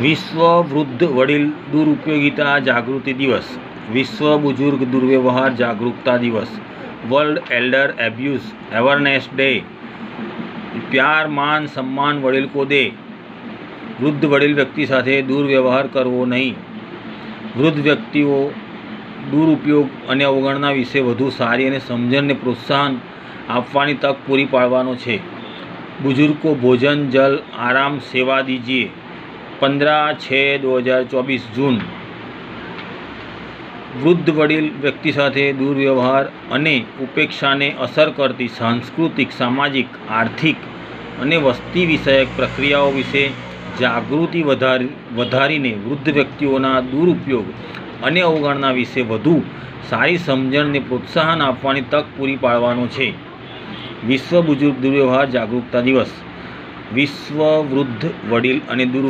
વિશ્વ વૃદ્ધ વડીલ દુરુપયોગિતા જાગૃતિ દિવસ, વિશ્વ બુजुर्ग દુર્વ્યવહાર જાગरूकता દિવસ, world elder abuse awareness day, प्यार मान सम्मान वडील को दे, वृद्ध वडील व्यक्ति साथे दुर्व्यवहार करवो नहीं, वृद्ध व्यक्तिओ दुरुपयोग अने अवगणना विषे वधु सारी अने समजणने प्रोत्साहन आपवानी तक पूरी पाडवानो छे। बुजुर्ग को भोजन जल आराम सेवा दीजिए। 15/6/2024 जून। वृद्ध वडील व्यक्ति साथे दुर्व्यवहार अने उपेक्षाने असर करती सांस्कृतिक सामाजिक आर्थिक अने वस्ती विषयक प्रक्रियाओं विषे जागृति वधारीने वृद्ध व्यक्तिओना दुरुपयोग अने अवगणना विषे वधु सारी समजणने प्रोत्साहन आपवानी तक पूरी पाडवानो छे। विश्व बुजुर्ग दुर्व्यवहार जागरूकता दिवस, विश्व वृद्ध वडील अने